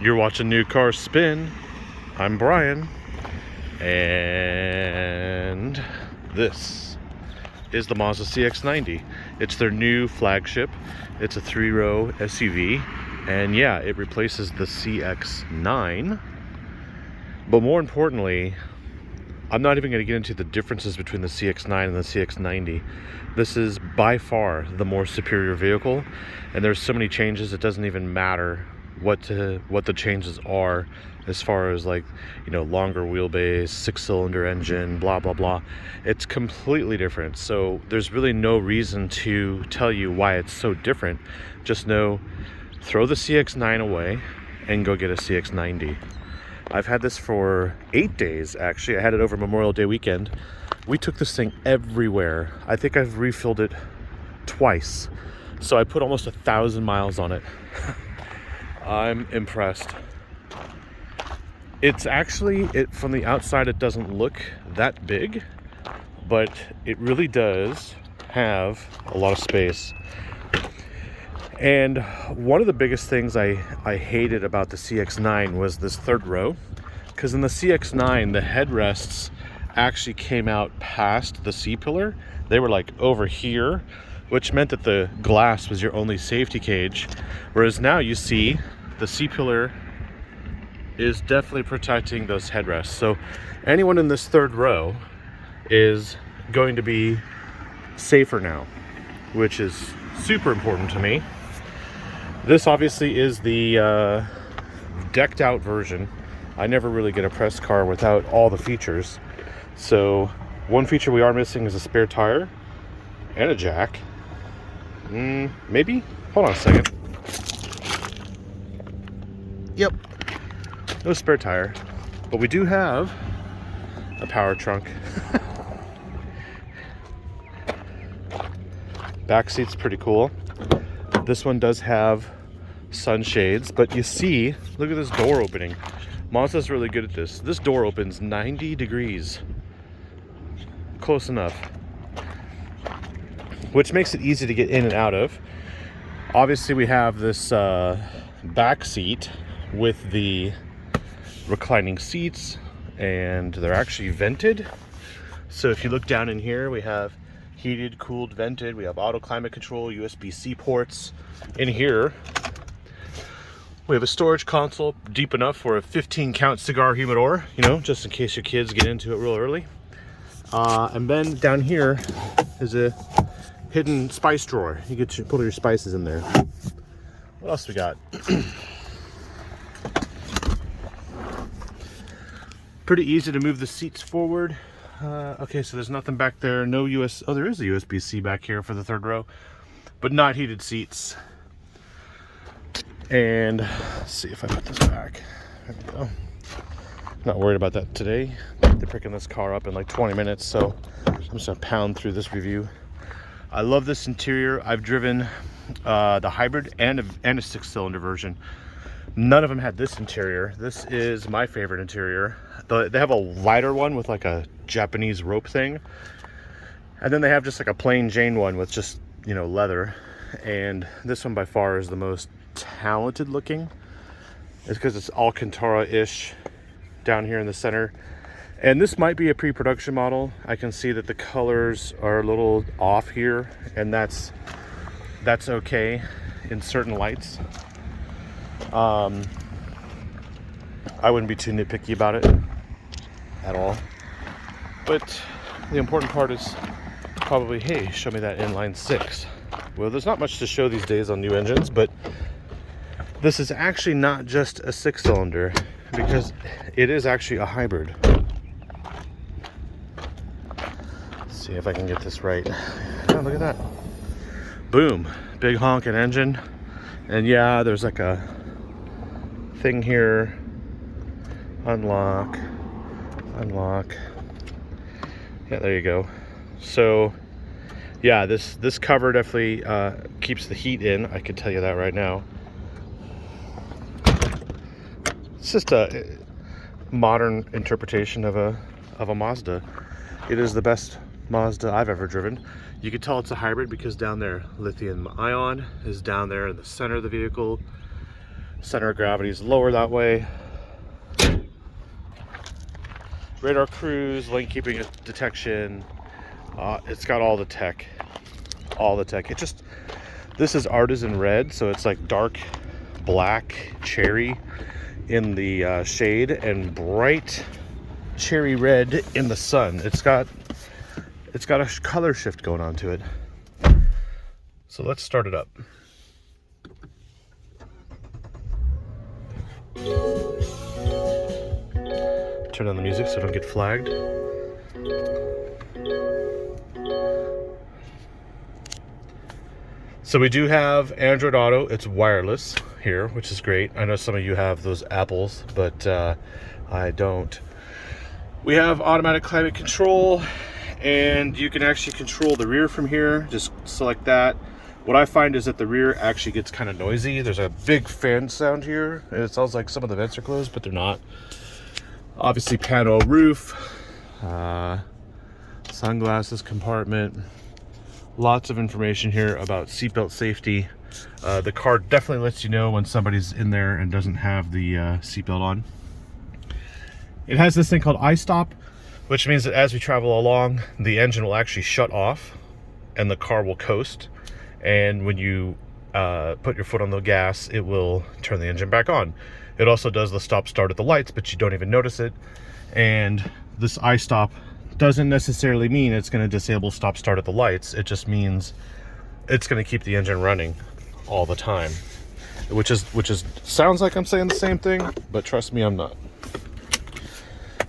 You're watching New Car Spin. I'm Brian, and this is the Mazda CX-90. It's their new flagship. It's a 3-row SUV, and yeah, it replaces the CX-9. But more importantly, I'm not even going to get into the differences between the CX-9 and the CX-90. This is by far the more superior vehicle, and there's so many changes it doesn't even matter what the changes are, as far as, like, you know, longer wheelbase, 6-cylinder engine, blah blah blah. It's completely different. So there's really no reason to tell you why it's so different. Just know, throw the CX-9 away and go get a CX-90. I've had this for 8 days, actually. I had it over Memorial Day weekend. We took this thing everywhere. I think I've refilled it twice. So I put almost 1,000 miles on it. I'm impressed. It's actually, from the outside, it doesn't look that big, but it really does have a lot of space. And one of the biggest things I hated about the CX-9 was this third row, because in the CX-9 the headrests actually came out past the C-pillar. They were like over here, which meant that the glass was your only safety cage, whereas now you see the C-pillar is definitely protecting those headrests. So anyone in this third row is going to be safer now, which is super important to me. This obviously is the decked out version. I never really get a press car without all the features. So one feature we are missing is a spare tire and a jack. Maybe? Hold on a second. Yep. No spare tire. But we do have a power trunk. Back seat's pretty cool. This one does have sunshades, but you see, look at this door opening. Mazda's really good at this. This door opens 90 degrees. Close enough. Which makes it easy to get in and out of. Obviously, we have this back seat with the reclining seats, and they're actually vented. So if you look down in here, we have heated, cooled, vented. We have auto climate control, USB-C ports. In here, we have a storage console deep enough for a 15-count cigar humidor, you know, just in case your kids get into it real early. And then down here is a hidden spice drawer. You get to put all your spices in there. What else we got? Pretty easy to move the seats forward. Okay, so there's nothing back there. No oh, there is a USB-C back here for the third row, but not heated seats. And let's see if I put this back. There we go. Not worried about that today. They're picking this car up in like 20 minutes, so I'm just gonna pound through this review. I love this interior. I've driven the hybrid and a 6-cylinder version. None of them had this interior. This is my favorite interior. They have a lighter one with like a Japanese rope thing, and then they have just like a plain Jane one with just, you know, leather. And this one by far is the most talented looking. It's because it's Alcantara-ish down here in the center. And this might be a pre-production model. I can see that the colors are a little off here, and that's okay in certain lights. I wouldn't be too nitpicky about it at all. But the important part is probably, hey, show me that Inline-6. Well, there's not much to show these days on new engines, but this is actually not just a 6-cylinder, because it is actually a hybrid. Let's see if I can get this right. Oh, look at that. Boom. Big honking engine. And yeah, there's like a thing here. Unlock. Yeah, there you go. So yeah, this cover definitely keeps the heat in. I can tell you that right now. It's just a modern interpretation of a Mazda. It is the best Mazda I've ever driven. You can tell it's a hybrid because down there, lithium ion is down there in the center of the vehicle. Center of gravity is lower that way. Radar cruise, lane keeping detection. It's got all the tech. All the tech. This is artisan red, so it's like dark black cherry in the shade and bright cherry red in the sun. It's got a color shift going on to it. So let's start it up. Turn on the music so I don't get flagged. So we do have Android Auto. It's wireless here, which is great. I know some of you have those Apples, but I don't. We have automatic climate control, and you can actually control the rear from here. Just select that. What I find is that the rear actually gets kind of noisy. There's a big fan sound here, and it sounds like some of the vents are closed, but they're not. Obviously, pano roof, sunglasses compartment. Lots of information here about seatbelt safety. The car definitely lets you know when somebody's in there and doesn't have the seatbelt on. It has this thing called iStop, which means that as we travel along, the engine will actually shut off and the car will coast. And when you put your foot on the gas, it will turn the engine back on. It also does the stop start at the lights, but you don't even notice it. And this iStop doesn't necessarily mean it's going to disable stop start at the lights. It just means it's going to keep the engine running all the time, which is sounds like I'm saying the same thing, but trust me, I'm not.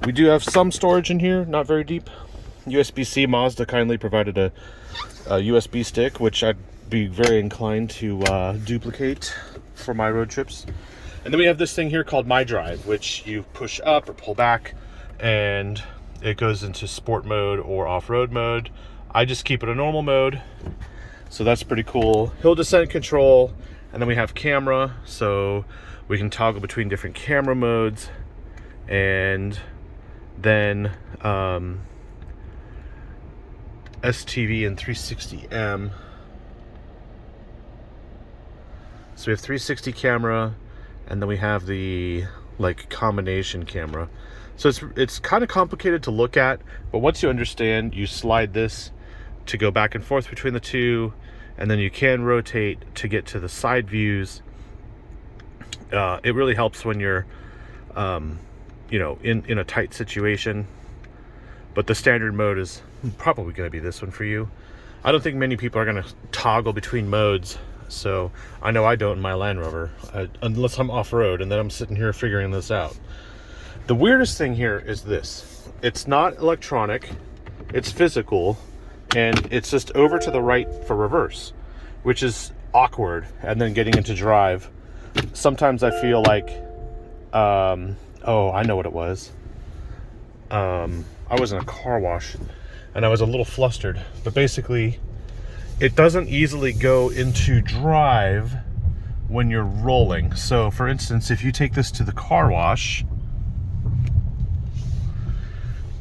We do have some storage in here, not very deep. USB-C. Mazda kindly provided a USB stick, which I'd be very inclined to duplicate for my road trips. And then we have this thing here called My Drive, which you push up or pull back and it goes into sport mode or off-road mode. I just keep it a normal mode, so that's pretty cool. Hill descent control, and then we have camera, so we can toggle between different camera modes. And then STV and 360M. So we have 360 camera, and then we have the like combination camera. So it's kind of complicated to look at, but once you understand, you slide this to go back and forth between the two, and then you can rotate to get to the side views. It really helps when you're you know, in a tight situation. But the standard mode is probably going to be this one for you. I don't think many people are going to toggle between modes, so I know I don't in my Land Rover, unless I'm off-road, and then I'm sitting here figuring this out. The weirdest thing here is this. It's not electronic, it's physical, and it's just over to the right for reverse, which is awkward. And then getting into drive, sometimes I feel like, oh, I know what it was. I was in a car wash, and I was a little flustered. But basically, it doesn't easily go into drive when you're rolling. So, for instance, if you take this to the car wash,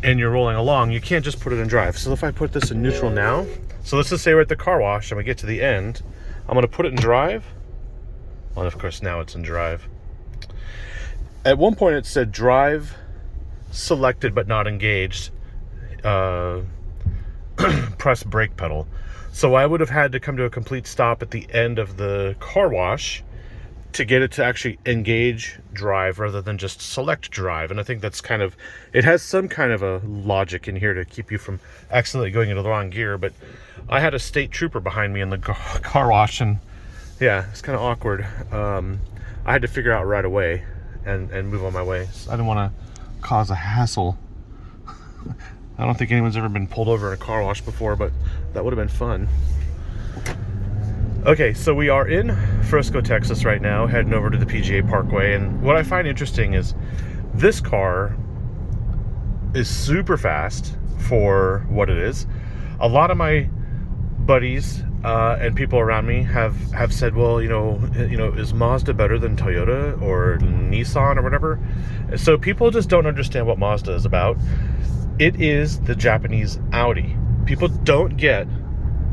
and you're rolling along, you can't just put it in drive. So if I put this in neutral now, so let's just say we're at the car wash and we get to the end, I'm going to put it in drive. Well, of course, now it's in drive. At one point it said drive selected but not engaged. Press brake pedal. So I would have had to come to a complete stop at the end of the car wash to get it to actually engage drive rather than just select drive. And I think that's kind of, it has some kind of a logic in here to keep you from accidentally going into the wrong gear. But I had a state trooper behind me in the car wash, and yeah, it's kind of awkward. I had to figure out right away and move on my way. I didn't want to cause a hassle. I don't think anyone's ever been pulled over in a car wash before, but that would have been fun. Okay, so we are in Frisco, Texas right now, heading over to the PGA Parkway, and what I find interesting is this car is super fast for what it is. A lot of my buddies and people around me have said, well, you know, is Mazda better than Toyota or Nissan or whatever? So people just don't understand what Mazda is about. It is the Japanese Audi. People don't get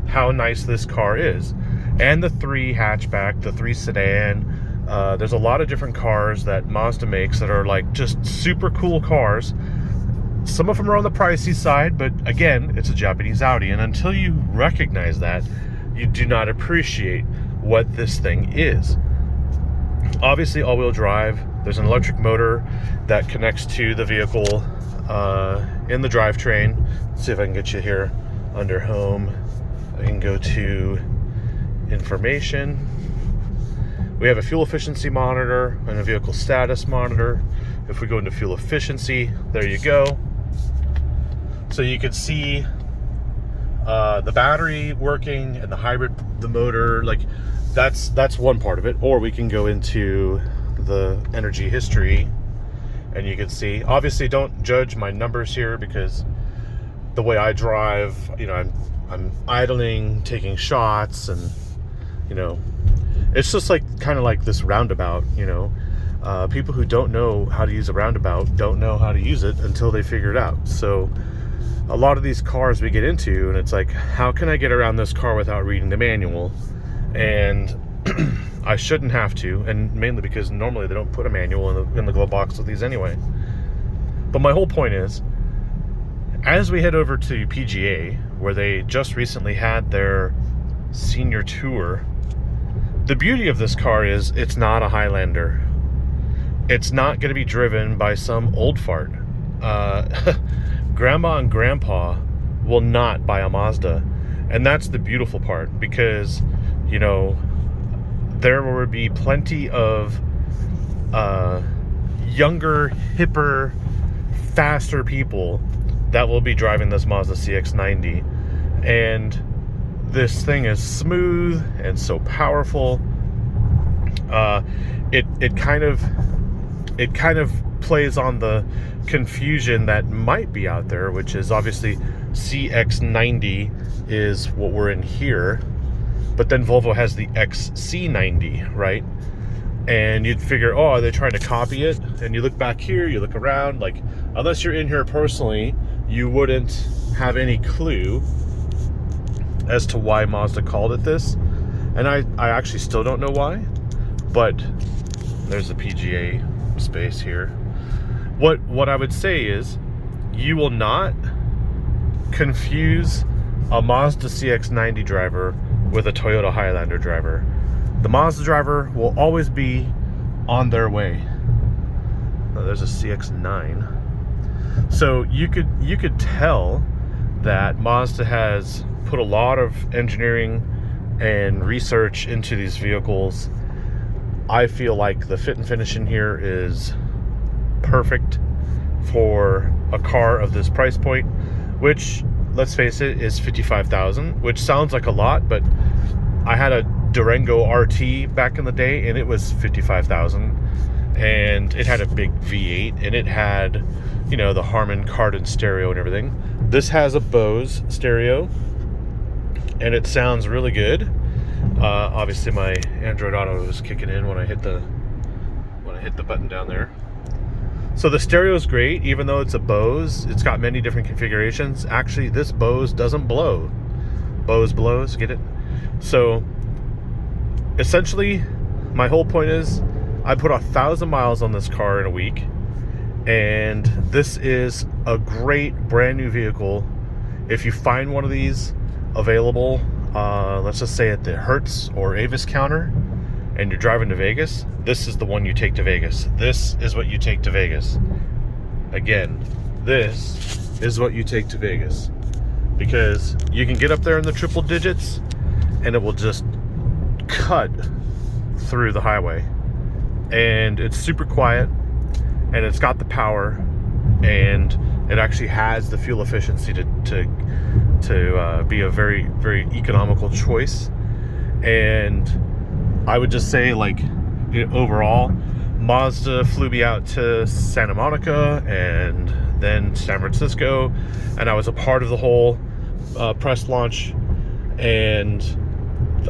how nice this car is. And the 3 hatchback, the 3 sedan, There's a lot of different cars that Mazda makes that are like just super cool cars. Some of them are on the pricey side, but again, it's a Japanese Audi, and until you recognize that, you do not appreciate what this thing is. Obviously, all-wheel drive. There's an electric motor that connects to the vehicle in the drivetrain. Let's see if I can get you here under home. I can go to information. We have a fuel efficiency monitor and a vehicle status monitor. If we go into fuel efficiency, there you go. So you can see the battery working and the hybrid, the motor, like that's one part of it. Or we can go into the energy history and you can see, obviously don't judge my numbers here because the way I drive, you know, I'm idling, taking shots, and you know, it's just like kind of like this roundabout, you know. People who don't know how to use a roundabout don't know how to use it until they figure it out. So a lot of these cars we get into, and it's like, how can I get around this car without reading the manual? And I shouldn't have to, and mainly because normally they don't put a manual in the glove box with these anyway. But my whole point is, as we head over to PGA, where they just recently had their senior tour, the beauty of this car is it's not a Highlander. It's not going to be driven by some old fart. Grandma and grandpa will not buy a Mazda. And that's the beautiful part, because, you know, there will be plenty of younger, hipper, faster people that will be driving this Mazda CX-90. And this thing is smooth and so powerful. It kind of plays on the confusion that might be out there, which is obviously CX-90 is what we're in here, but then Volvo has the XC90, right? And you'd figure, oh, are they trying to copy it? And you look back here, you look around, like, unless you're in here personally, you wouldn't have any clue as to why Mazda called it this. And I actually still don't know why, but there's a PGA space here. What I would say is, you will not confuse a Mazda CX-90 driver with a Toyota Highlander driver. The Mazda driver will always be on their way. Oh, there's a CX-9. So you could tell that Mazda has put a lot of engineering and research into these vehicles. I feel like the fit and finish in here is perfect for a car of this price point, which, let's face it, is $55,000, which sounds like a lot, but I had a Durango RT back in the day and it was $55,000, and it had a big V8 and it had, you know, the Harman Kardon stereo and everything. This has a Bose stereo and it sounds really good. Obviously my Android Auto was kicking in when I hit the button down there. So the stereo is great, even though it's a Bose. It's got many different configurations. Actually, this Bose doesn't blow. Bose blows, get it? So essentially, my whole point is, I put 1,000 miles on this car in a week, and this is a great brand new vehicle. If you find one of these available, let's just say at the Hertz or Avis counter, and you're driving to Vegas, this is the one you take to Vegas. This is what you take to Vegas. Again, this is what you take to Vegas, because you can get up there in the triple digits and it will just cut through the highway, and it's super quiet, and it's got the power, and it actually has the fuel efficiency to be a very, very economical choice. And I would just say, like, overall, Mazda flew me out to Santa Monica and then San Francisco, and I was a part of the whole press launch, and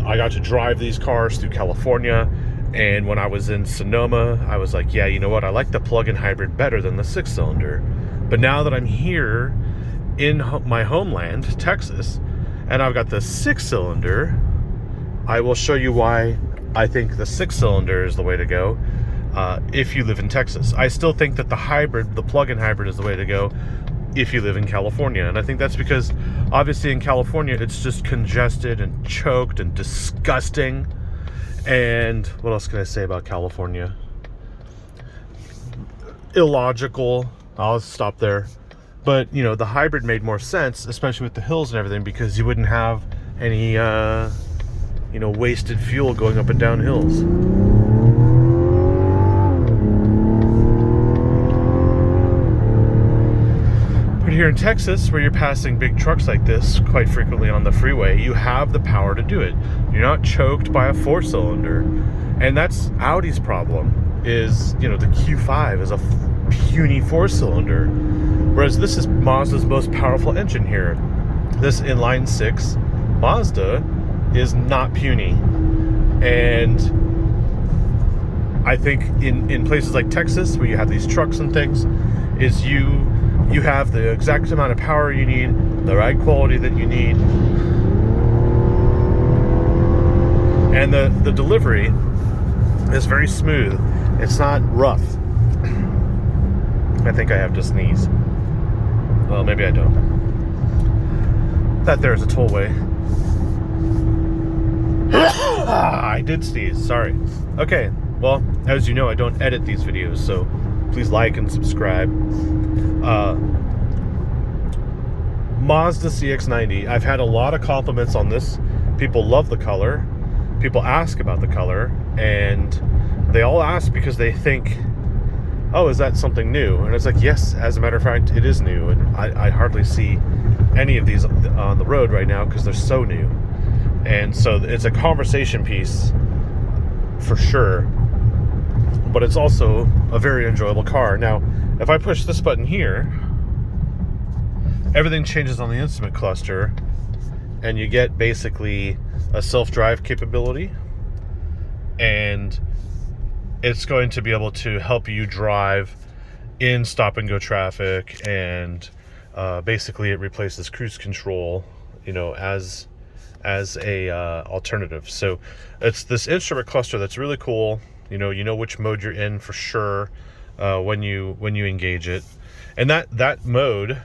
I got to drive these cars through California. And when I was in Sonoma, I was like, yeah, you know what, I like the plug-in hybrid better than the 6-cylinder. But now that I'm here in my homeland, Texas, and I've got the 6-cylinder, I will show you why I think the 6-cylinder is the way to go if you live in Texas. I still think that the hybrid, the plug-in hybrid, is the way to go if you live in California. And I think that's because obviously in California it's just congested and choked and disgusting. And what else can I say about California? Illogical. I'll stop there. But you know, the hybrid made more sense, especially with the hills and everything, because you wouldn't have any you know, wasted fuel going up and down hills. But here in Texas, where you're passing big trucks like this quite frequently on the freeway, you have the power to do it. You're not choked by a 4-cylinder. And that's Audi's problem, is, you know, the Q5 is a puny 4-cylinder, whereas this is Mazda's most powerful engine here. This Inline-6 Mazda is not puny. And I think in places like Texas, where you have these trucks and things, is you have the exact amount of power you need, the right quality that you need, and the delivery is very smooth. It's not rough. I think I have to sneeze. Well, maybe I don't. That there is a tollway. I did sneeze, sorry. Okay, well, as you know, I don't edit these videos, so please like and subscribe. Mazda CX-90, I've had a lot of compliments on this. People love the color. People ask about the color, and they all ask because they think, oh, is that something new? And it's like, yes, as a matter of fact, it is new. And I hardly see any of these on the road right now because they're so new. And so it's a conversation piece for sure, but it's also a very enjoyable car. Now, if I push this button here, everything changes on the instrument cluster, and you get basically a self-drive capability, and it's going to be able to help you drive in stop-and-go traffic, and basically it replaces cruise control, you know, as a alternative. So it's this instrument cluster that's really cool. You know which mode you're in for sure when you engage it, and that mode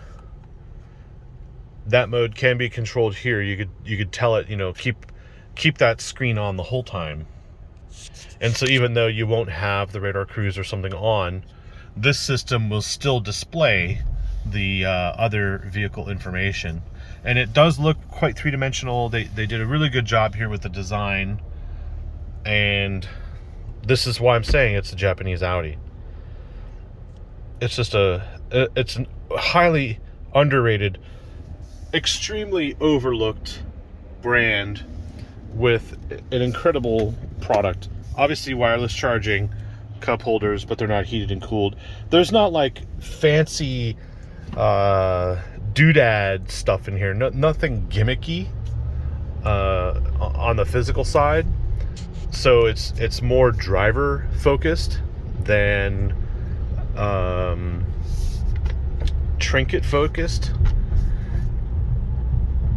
can be controlled here. You could tell it, you know, keep that screen on the whole time. And so even though you won't have the radar cruise or something on, this system will still display the other vehicle information. And it does look quite three-dimensional. They did a really good job here with the design. And this is why I'm saying it's a Japanese Audi. It's just it's a highly underrated, extremely overlooked brand with an incredible product. Obviously wireless charging, cup holders, but they're not heated and cooled. There's not like fancy doodad stuff in here. Nothing gimmicky on the physical side. So it's more driver focused than trinket focused.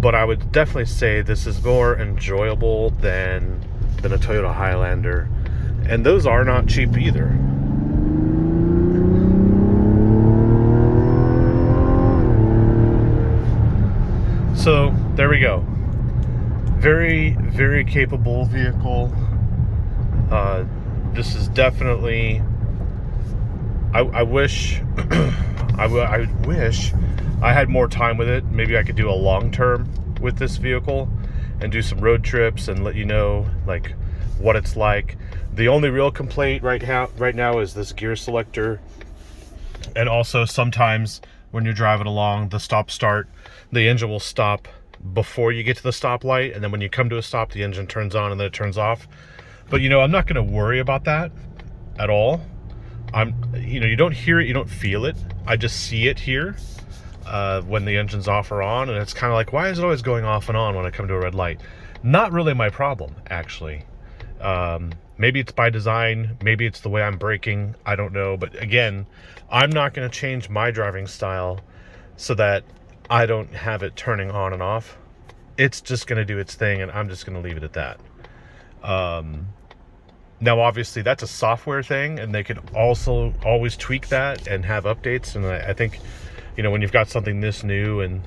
But I would definitely say this is more enjoyable than a Toyota Highlander, and those are not cheap either. So there we go. Very, very capable vehicle. This is definitely. I wish. I wish I had more time with it. Maybe I could do a long term with this vehicle and do some road trips and let you know like what it's like. The only real complaint right now is this gear selector, and also sometimes when you're driving along, the stop start, the engine will stop before you get to the stoplight, and then when you come to a stop, the engine turns on and then it turns off. But you know, I'm not going to worry about that at all. You don't hear it, you don't feel it. I just see it here when the engine's off or on, and it's kind of like, why is it always going off and on when I come to a red light? Not really my problem, actually. Maybe it's by design, maybe it's the way I'm braking, I don't know. But again, I'm not going to change my driving style so that I don't have it turning on and off. It's just going to do its thing, and I'm just going to leave it at that. Now, obviously, that's a software thing, and they could also always tweak that and have updates. And I think, when you've got something this new and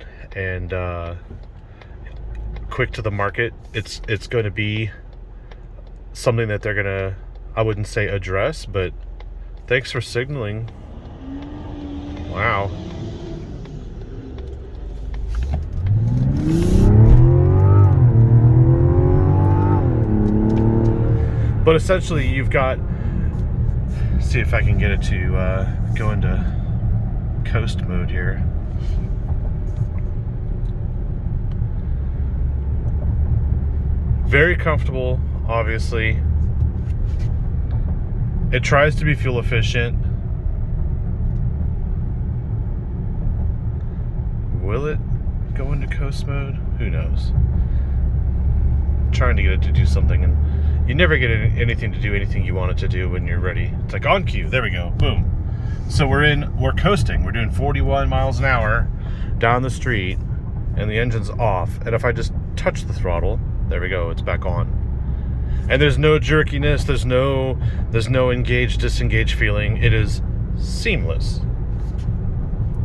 quick to the market, it's going to be something that they're going to, I wouldn't say address, but thanks for signaling. Wow. But essentially, you've got, see if I can get it to go into coast mode here. Very comfortable, obviously. It tries to be fuel efficient. Will it go into coast mode? Who knows? Trying to get it to do something, and you never get anything to do anything you want it to do when you're ready. It's like on cue. There we go. Boom. So we're coasting. We're doing 41 miles an hour down the street, and the engine's off. And if I just touch the throttle, there we go. It's back on. And there's no jerkiness. There's no engage, disengage feeling. It is seamless.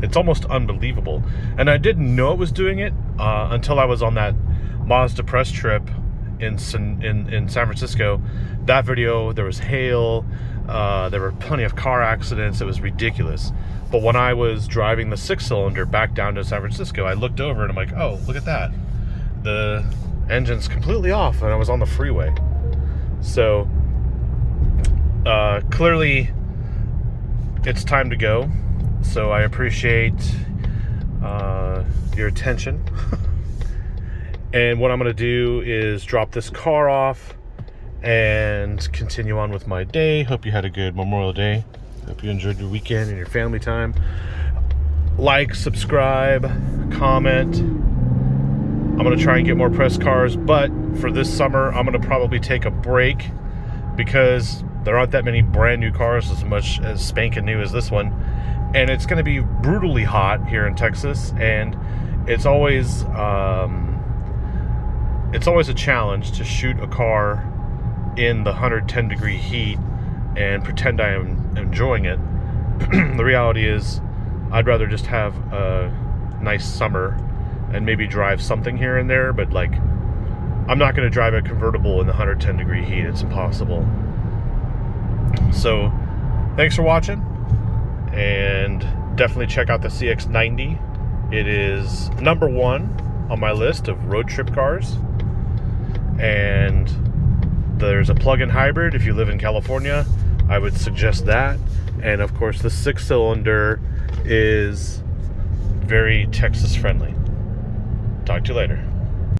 It's almost unbelievable. And I didn't know it was doing it until I was on that Mazda press trip in San Francisco. That video, there was hail, there were plenty of car accidents. It was ridiculous. But when I was driving the 6-cylinder back down to San Francisco, I looked over and I'm like, oh, look at that. The engine's completely off, and I was on the freeway. So clearly it's time to go. So I appreciate your attention. And what I'm going to do is drop this car off and continue on with my day. Hope you had a good Memorial Day. Hope you enjoyed your weekend and your family time. Like, subscribe, comment. I'm going to try and get more press cars, but for this summer, I'm going to probably take a break because there aren't that many brand new cars as much as spanking new as this one. And it's going to be brutally hot here in Texas, and it's always a challenge to shoot a car in the 110 degree heat and pretend I am enjoying it. The reality is I'd rather just have a nice summer and maybe drive something here and there, but like, I'm not going to drive a convertible in the 110 degree heat. It's impossible. So thanks for watching, and definitely check out the CX-90. It is number 1 on my list of road trip cars. And there's a plug-in hybrid. If you live in California, I would suggest that. And of course, the 6-cylinder is very Texas friendly. Talk to you later.